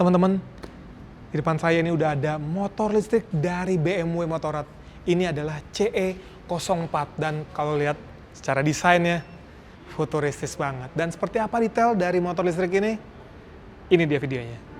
Teman-teman, di depan saya ini udah ada motor listrik dari BMW Motorrad. Ini adalah CE04 dan kalau lihat secara desainnya futuristis banget. Dan seperti apa detail dari motor listrik ini? Ini dia videonya.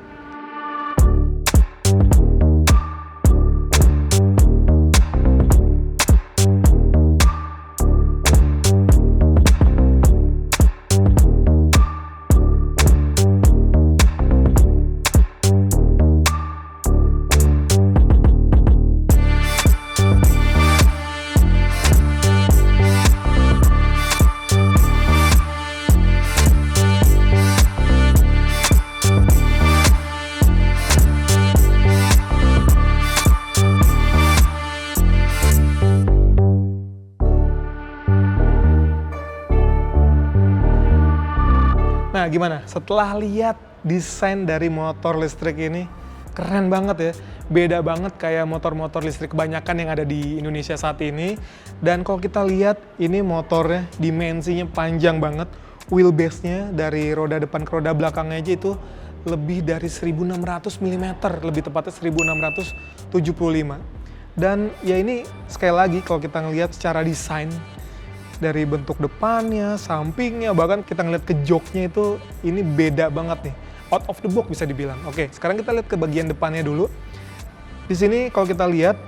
Nah, gimana? Setelah lihat desain dari motor listrik ini, keren banget ya. Beda banget kayak motor-motor listrik kebanyakan yang ada di Indonesia saat ini. Dan kalau kita lihat, ini motornya dimensinya panjang banget. Wheelbase-nya dari roda depan ke roda belakangnya aja itu lebih dari 1600 mm, lebih tepatnya 1675. Dan ya ini sekali lagi kalau kita ngelihat secara desain, dari bentuk depannya, sampingnya, bahkan kita ngeliat ke joknya itu ini beda banget nih. Out of the box bisa dibilang. Oke, sekarang kita lihat ke bagian depannya dulu. Di sini kalau kita lihat,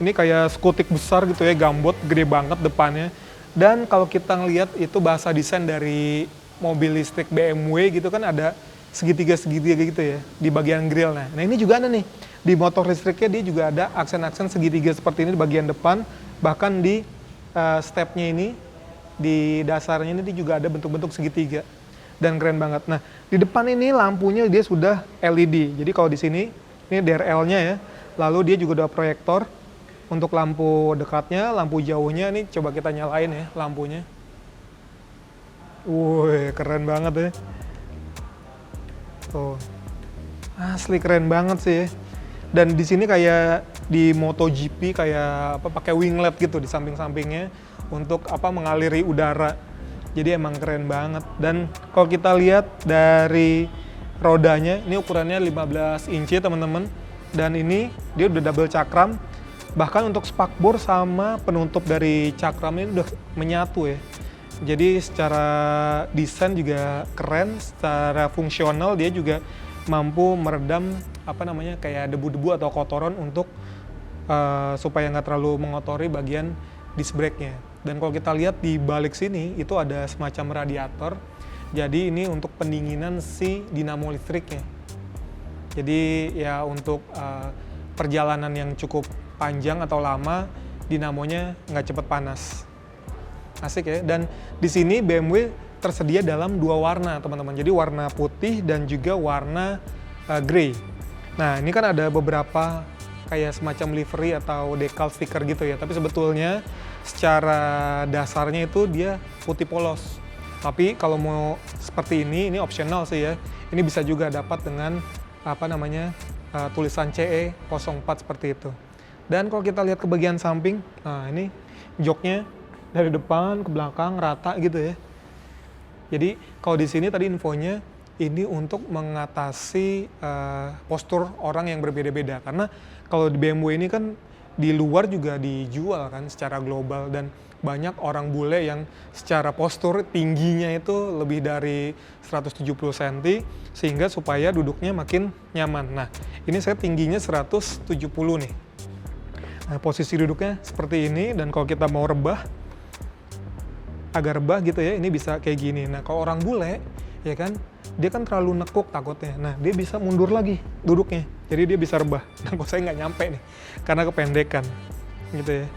ini kayak skutik besar gitu ya, gambot, gede banget depannya. Dan kalau kita ngelihat itu bahasa desain dari mobil listrik BMW gitu kan ada segitiga-segitiga gitu ya, di bagian grillnya. Nah ini juga ada nih, di motor listriknya dia juga ada aksen-aksen segitiga seperti ini di bagian depan, bahkan di stepnya ini, di dasarnya ini juga ada bentuk-bentuk segitiga dan keren banget. Nah di depan ini lampunya dia sudah LED, jadi kalau di sini ini DRL-nya ya, lalu dia juga ada proyektor untuk lampu dekatnya, lampu jauhnya. Ini coba kita nyalain ya lampunya. Wih, keren banget ya. Tuh, asli keren banget sih ya. Dan di sini kayak di MotoGP kayak apa, pakai winglet gitu di samping-sampingnya untuk apa, mengaliri udara. Jadi emang keren banget. Dan kalau kita lihat dari rodanya, ini ukurannya 15 inci teman-teman. Dan ini dia udah double cakram. Bahkan untuk spakbor sama penutup dari cakram ini udah menyatu ya. Jadi secara desain juga keren, secara fungsional dia juga mampu meredam apa namanya kayak debu-debu atau kotoran untuk supaya nggak terlalu mengotori bagian disc brake-nya. Dan kalau kita lihat di balik sini itu ada semacam radiator. Jadi ini untuk pendinginan si dinamo listriknya. Jadi ya untuk perjalanan yang cukup panjang atau lama, dinamonya nggak cepet panas. Asik ya. Dan di sini BMW tersedia dalam dua warna teman-teman. Jadi warna putih dan juga warna grey. Nah ini kan ada beberapa kayak semacam livery atau decal stiker gitu ya. Tapi sebetulnya secara dasarnya itu dia putih polos. Tapi kalau mau seperti ini optional sih ya. Ini bisa juga dapat dengan apa namanya tulisan CE04 seperti itu. Dan kalau kita lihat ke bagian samping, nah ini joknya dari depan ke belakang rata gitu ya. Jadi kalau di sini tadi infonya ini untuk mengatasi postur orang yang berbeda-beda. Karena kalau di BMW ini kan di luar juga dijual kan secara global, dan banyak orang bule yang secara postur tingginya itu lebih dari 170 cm sehingga supaya duduknya makin nyaman. Nah ini saya tingginya 170 nih. Nah, posisi duduknya seperti ini, dan kalau kita mau rebah, agak rebah gitu ya, ini bisa kayak gini. Nah kalau orang bule ya kan, dia kan terlalu nekuk takutnya. Nah dia bisa mundur lagi duduknya, jadi dia bisa rebah. Nah kok saya nggak nyampe nih karena kependekan gitu ya.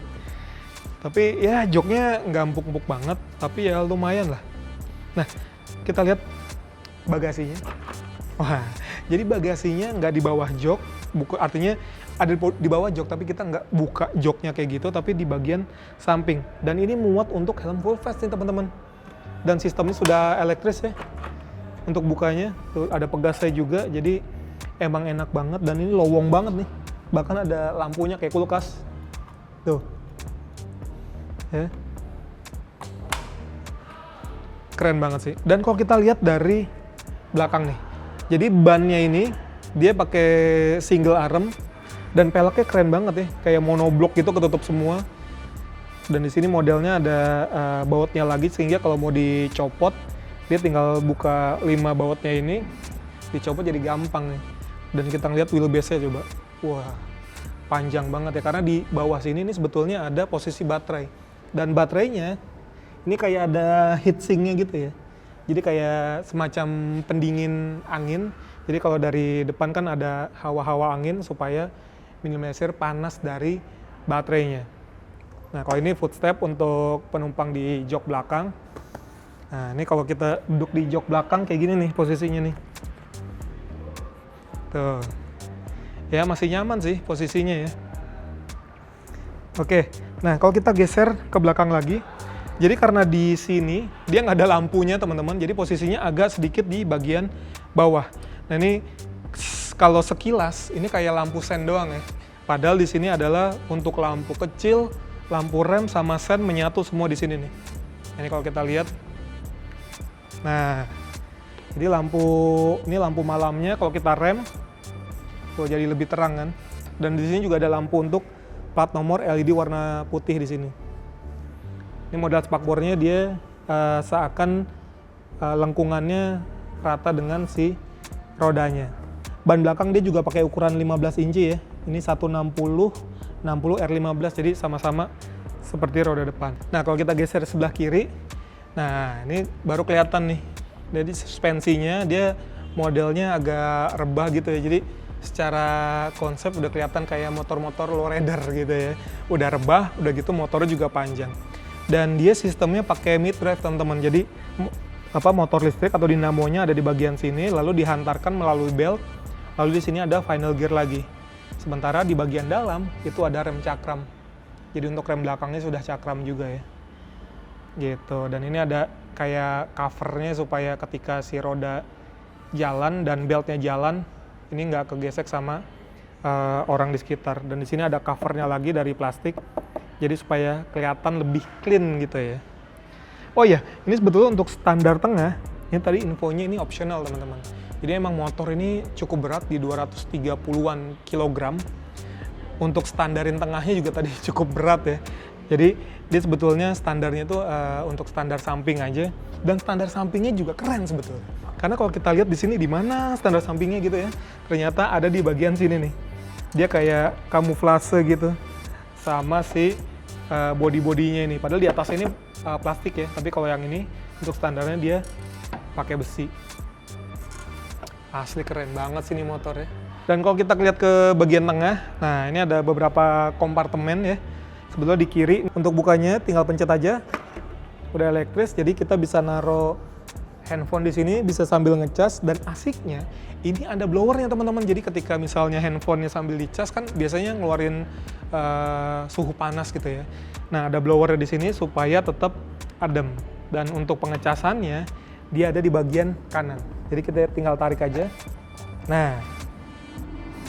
Tapi ya joknya nggak empuk-empuk banget, tapi ya lumayan lah. Nah kita lihat bagasinya. Wah, jadi bagasinya nggak di bawah jok, artinya ada di bawah jok, tapi kita nggak buka joknya kayak gitu, tapi di bagian samping. Dan ini muat untuk helm full face nih teman-teman. Dan sistemnya sudah elektris ya. Untuk bukanya, tuh ada pegasnya juga, jadi emang enak banget. Dan ini lowong banget nih. Bahkan ada lampunya kayak kulkas. Tuh. Ya. Keren banget sih. Dan kalau kita lihat dari belakang nih, jadi bannya ini Dia pakai single arm dan peleknya keren banget ya, kayak monoblock gitu, ketutup semua. Dan di sini modelnya ada bautnya lagi, sehingga kalau mau dicopot dia tinggal buka 5 bautnya ini, dicopot jadi gampang nih. Dan kita ngeliat wheelbase-nya coba, wah panjang banget ya, karena di bawah sini ini sebetulnya ada posisi baterai. Dan baterainya ini kayak ada heatsinknya gitu ya, jadi kayak semacam pendingin angin. Jadi kalau dari depan kan ada hawa-hawa angin supaya minimalisir panas dari baterainya. Nah, kalau ini footstep untuk penumpang di jok belakang. Nah, ini kalau kita duduk di jok belakang kayak gini nih posisinya nih. Tuh. Ya, masih nyaman sih posisinya ya. Oke, nah kalau kita geser ke belakang lagi. Jadi karena di sini dia nggak ada lampunya teman-teman, jadi posisinya agak sedikit di bagian bawah. Nah ini kalau sekilas ini kayak lampu sen doang ya. Padahal di sini adalah untuk lampu kecil, lampu rem sama sen menyatu semua di sini nih. Ini kalau kita lihat, nah, jadi ini lampu malamnya kalau kita rem, tuh jadi lebih terang kan. Dan di sini juga ada lampu untuk plat nomor LED warna putih di sini. Ini model spakbornya dia seakan lengkungannya rata dengan si rodanya. Ban belakang dia juga pakai ukuran 15 inci ya. Ini 160 R15, jadi sama-sama seperti roda depan. Nah, kalau kita geser sebelah kiri, nah ini baru kelihatan nih. Jadi suspensinya dia modelnya agak rebah gitu ya. Jadi secara konsep udah kelihatan kayak motor-motor lowrider gitu ya. Udah rebah, udah gitu motornya juga panjang. Dan dia sistemnya pakai mid drive teman-teman. Jadi motor listrik atau dinamonya ada di bagian sini, lalu dihantarkan melalui belt. Lalu di sini ada final gear lagi. Sementara di bagian dalam itu ada rem cakram. Jadi untuk rem belakangnya sudah cakram juga ya. Gitu. Dan ini ada kayak covernya supaya ketika si roda jalan dan beltnya jalan, ini nggak kegesek sama orang di sekitar. Dan di sini ada covernya lagi dari plastik. Jadi supaya kelihatan lebih clean gitu ya. Oh iya, ini sebetulnya untuk standar tengah, ini tadi infonya ini optional teman-teman. Jadi emang motor ini cukup berat di 230-an kilogram. Untuk standarin tengahnya juga tadi cukup berat ya. Jadi dia sebetulnya standarnya itu untuk standar samping aja. Dan standar sampingnya juga keren sebetulnya. Karena kalau kita lihat di sini di mana standar sampingnya gitu ya, ternyata ada di bagian sini nih. Dia kayak kamuflase gitu sama si body-bodinya ini. Padahal di atas ini plastik ya, tapi kalau yang ini untuk standarnya dia pakai besi. Asli keren banget sih ini motornya. Dan kalau kita lihat ke bagian tengah, nah ini ada beberapa kompartemen ya. Sebetulnya di kiri untuk bukanya tinggal pencet aja. Udah elektris, jadi kita bisa naruh handphone di sini, bisa sambil ngecas. Dan asiknya ini ada blowernya teman-teman. Jadi ketika misalnya handphonenya sambil dicas kan biasanya ngeluarin suhu panas gitu ya. Nah ada blowernya di sini supaya tetap adem. Dan untuk pengecasannya dia ada di bagian kanan. Jadi kita tinggal tarik aja. Nah,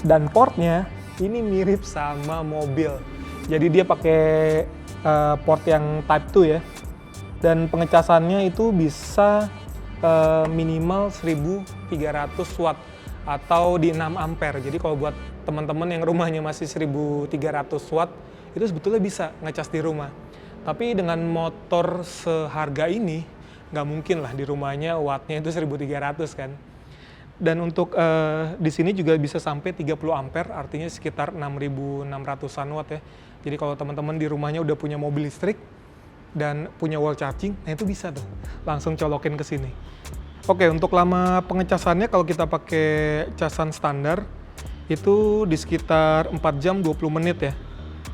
dan portnya ini mirip sama mobil. Jadi dia pakai port yang Type 2 ya. Dan pengecasannya itu bisa minimal 1300 watt atau di 6 ampere. Jadi kalau buat teman-teman yang rumahnya masih 1300 watt, itu sebetulnya bisa ngecas di rumah. Tapi dengan motor seharga ini, nggak mungkin lah di rumahnya wattnya itu 1300 kan. Dan untuk di sini juga bisa sampai 30 ampere, artinya sekitar 6600-an watt ya. Jadi kalau teman-teman di rumahnya udah punya mobil listrik dan punya wall charging, nah itu bisa tuh langsung colokin ke sini. Oke, untuk lama pengecasannya kalau kita pakai casan standar itu di sekitar 4 jam 20 menit ya.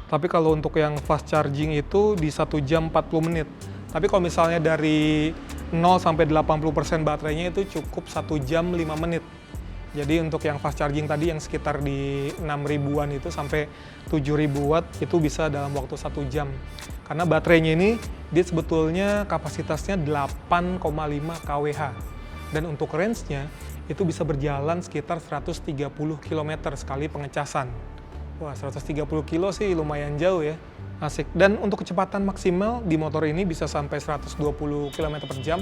Tapi kalau untuk yang fast charging itu di 1 jam 40 menit. Tapi kalau misalnya dari 0 sampai 80% baterainya itu cukup 1 jam 5 menit. Jadi untuk yang fast charging tadi yang sekitar di 6.000-an itu sampai 7.000 watt itu bisa dalam waktu 1 jam. Karena baterainya ini dia sebetulnya kapasitasnya 8,5 kWh. Dan untuk range-nya itu bisa berjalan sekitar 130 km sekali pengecasan. Wah, 130 kilo sih lumayan jauh ya. Asik. Dan untuk kecepatan maksimal di motor ini bisa sampai 120 km per jam.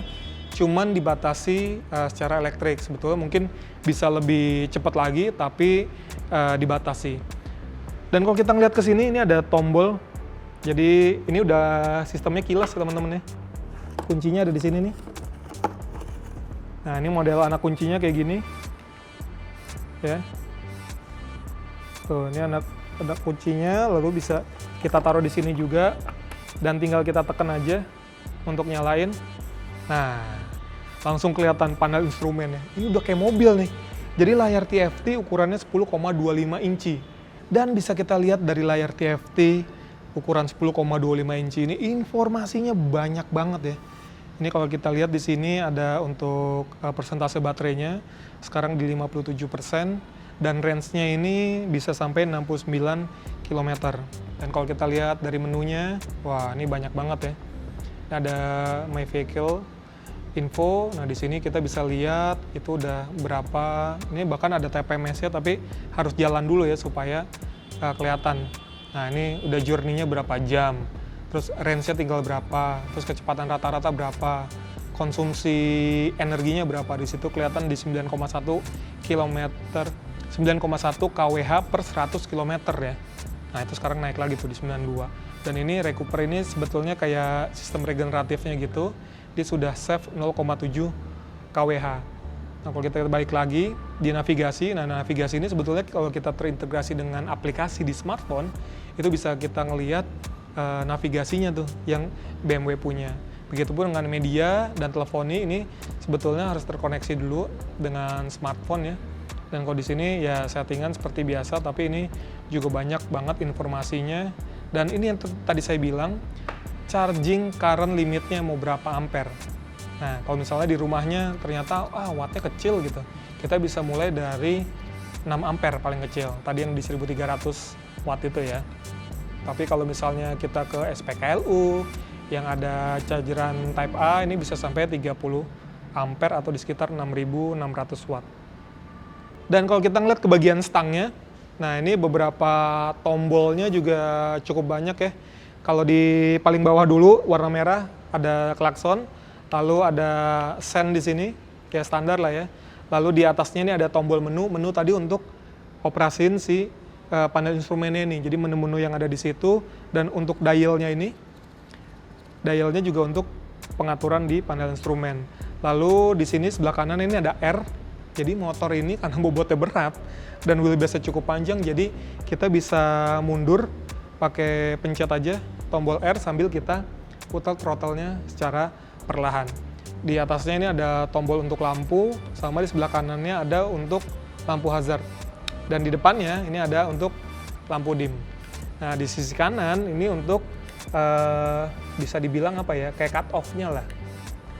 cuman dibatasi secara elektrik. Sebetulnya mungkin bisa lebih cepat lagi, tapi dibatasi. Dan kalau kita ngeliat ke sini, ini ada tombol. Jadi ini udah sistemnya kilas ya teman-teman ya. Kuncinya ada di sini nih. Nah ini model anak kuncinya kayak gini. Ya. Tuh, ini anak kuncinya, lalu bisa kita taruh di sini juga. Dan tinggal kita tekan aja untuk nyalain. Nah, langsung kelihatan panel instrumennya. Ini udah kayak mobil nih. Jadi layar TFT ukurannya 10,25 inci. Dan bisa kita lihat dari layar TFT ukuran 10,25 inci ini informasinya banyak banget ya. Ini kalau kita lihat di sini ada untuk persentase baterainya sekarang di 57% dan range-nya ini bisa sampai 69 km. Dan kalau kita lihat dari menunya, wah ini banyak banget ya. Ada My Vehicle info. Nah, di sini kita bisa lihat itu udah berapa. Ini bahkan ada TPMS-nya tapi harus jalan dulu ya supaya kelihatan. Nah, ini udah journey-nya berapa jam. Terus range-nya tinggal berapa, terus kecepatan rata-rata berapa, konsumsi energinya berapa. Di situ kelihatan di 9,1 km, 9,1 kWh per 100 km ya. Nah, itu sekarang naik lagi tuh di 92. Dan ini Recuper ini sebetulnya kayak sistem regeneratifnya gitu. Dia sudah save 0,7 kWh. Nah, kalau kita balik lagi di navigasi, nah navigasi ini sebetulnya kalau kita terintegrasi dengan aplikasi di smartphone, itu bisa kita ngelihat navigasinya tuh yang BMW punya. Begitupun dengan media dan teleponi ini sebetulnya harus terkoneksi dulu dengan smartphone ya. Dan kalau di sini ya settingan seperti biasa, tapi ini juga banyak banget informasinya. Dan ini yang tadi saya bilang, charging current limitnya mau berapa ampere. Nah, kalau misalnya di rumahnya ternyata wattnya kecil gitu, kita bisa mulai dari 6 ampere paling kecil. Tadi yang di 1300 watt itu ya. Tapi kalau misalnya kita ke SPKLU yang ada chargeran Type A, ini bisa sampai 30 ampere atau di sekitar 6600 watt. Dan kalau kita ngeliat ke bagian stangnya, nah ini beberapa tombolnya juga cukup banyak ya. Kalau di paling bawah dulu warna merah ada klakson, lalu ada sen di sini kayak standar lah ya. Lalu di atasnya ini ada tombol menu tadi untuk operasiin si panel instrumennya ini. Jadi menu-menu yang ada di situ, dan untuk dialnya ini, dialnya juga untuk pengaturan di panel instrumen. Lalu di sini sebelah kanan ini ada R. Jadi motor ini karena bobotnya berat dan wheelbase-nya cukup panjang, jadi kita bisa mundur pakai pencet aja tombol R sambil kita putar throttle-nya secara perlahan. Di atasnya ini ada tombol untuk lampu, sama di sebelah kanannya ada untuk lampu hazard. Dan di depannya ini ada untuk lampu dim. Nah, di sisi kanan ini untuk bisa dibilang apa ya, kayak cut off-nya lah.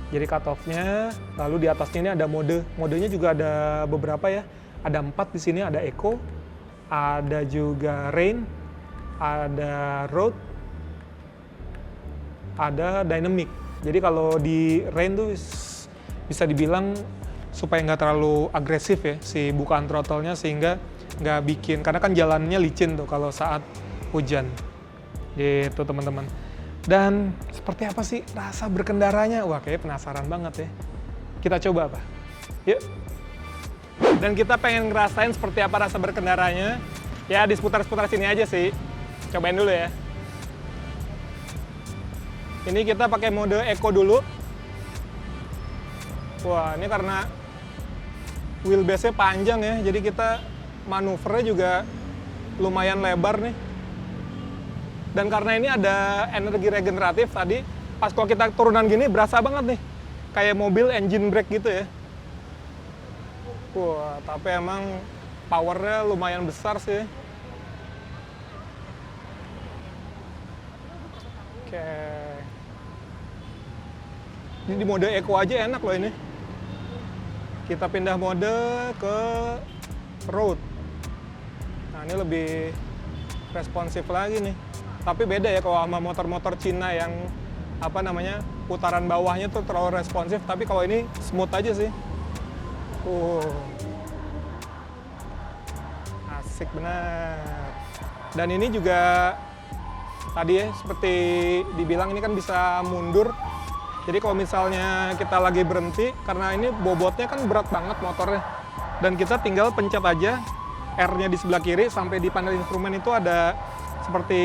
Jadi cut off-nya, lalu di atasnya ini ada modenya juga ada beberapa ya. Ada 4 di sini, ada Eco, ada juga Rain, ada Road, ada Dynamic. Jadi kalau di Rain tuh bisa dibilang supaya nggak terlalu agresif ya si bukaan throttle-nya, sehingga nggak bikin, karena kan jalannya licin tuh kalau saat hujan. Gitu teman-teman. Dan seperti apa sih rasa berkendaranya? Wah, kayak penasaran banget ya. Kita coba apa? Yuk. Dan kita pengen ngerasain seperti apa rasa berkendaranya. Ya di seputar-seputar sini aja sih. Cobain dulu ya. Ini kita pakai mode Eco dulu. Wah, ini karena wheelbase-nya panjang ya, jadi kita manuvernya juga lumayan lebar nih. Dan karena ini ada energi regeneratif tadi, pas kalau kita turunan gini berasa banget nih. Kayak mobil engine brake gitu ya. Wah, tapi emang powernya lumayan besar sih. Oke. Ini di mode Eco aja enak loh ini. Kita pindah mode ke Road. Nah, ini lebih responsif lagi nih. Tapi beda ya kalau sama motor-motor Cina yang apa namanya, putaran bawahnya tuh terlalu responsif, tapi kalau ini smooth aja sih. Asik benar. Dan ini juga tadi ya seperti dibilang, ini kan bisa mundur Jadi kalau misalnya kita lagi berhenti, karena ini bobotnya kan berat banget motornya, dan kita tinggal pencet aja R-nya di sebelah kiri, sampai di panel instrumen itu ada seperti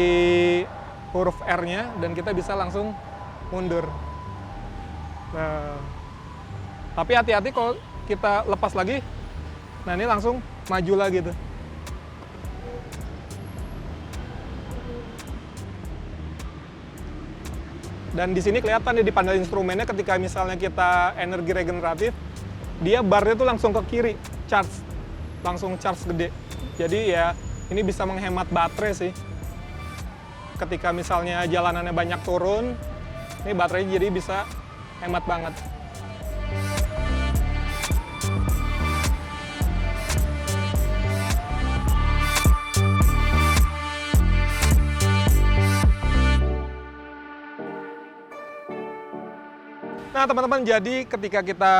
huruf R-nya, dan kita bisa langsung mundur. Nah, tapi hati-hati kalau kita lepas lagi, nah ini langsung maju lagi tuh. Dan di sini kelihatan nih di panel instrumennya, ketika misalnya kita energi regeneratif, dia barnya tuh langsung ke kiri, langsung charge gede. Jadi ya ini bisa menghemat baterai sih. Ketika misalnya jalanannya banyak turun, ini baterainya jadi bisa hemat banget. Nah teman-teman, jadi ketika kita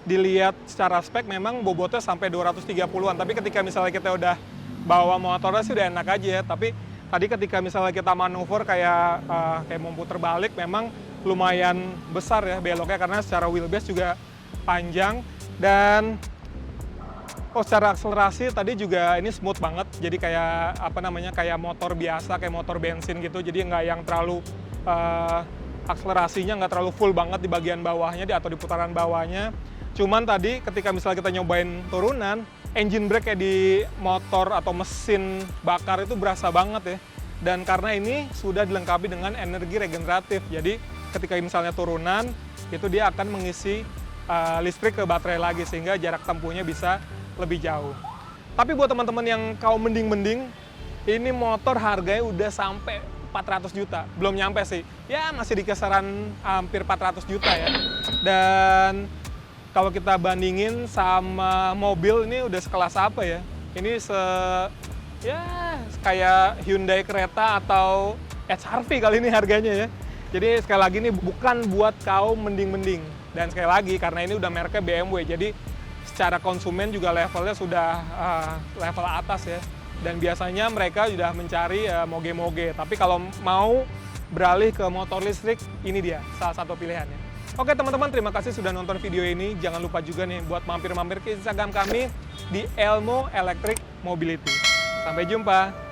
dilihat secara spek memang bobotnya sampai 230-an, tapi ketika misalnya kita udah bawa motornya sih udah enak aja ya. Tapi tadi ketika misalnya kita manuver kayak mau puter balik, memang lumayan besar ya beloknya, karena secara wheelbase juga panjang. Dan secara akselerasi tadi juga ini smooth banget, jadi kayak kayak motor biasa, kayak motor bensin gitu. Jadi nggak yang terlalu akselerasinya nggak terlalu full banget di bagian bawahnya atau di putaran bawahnya. Cuman tadi ketika misalnya kita nyobain turunan, engine brake kayak di motor atau mesin bakar itu berasa banget ya. Dan karena ini sudah dilengkapi dengan energi regeneratif, jadi ketika misalnya turunan, itu dia akan mengisi listrik ke baterai lagi, sehingga jarak tempuhnya bisa lebih jauh. Tapi buat teman-teman yang kaum mending-mending, ini motor harganya udah sampai 400 juta, belum nyampe sih, ya masih di kisaran hampir 400 juta ya. Dan kalau kita bandingin sama mobil, ini udah sekelas apa ya? Ini kayak Hyundai Creta atau HR-V kali ini harganya ya. Jadi sekali lagi ini bukan buat kaum mending-mending. Dan sekali lagi karena ini udah mereknya BMW, jadi secara konsumen juga levelnya sudah level atas ya. Dan biasanya mereka sudah mencari moge-moge. Tapi kalau mau beralih ke motor listrik, ini dia salah satu pilihannya. Oke teman-teman, terima kasih sudah nonton video ini. Jangan lupa juga nih buat mampir-mampir ke Instagram kami di Elmo Electric Mobility. Sampai jumpa!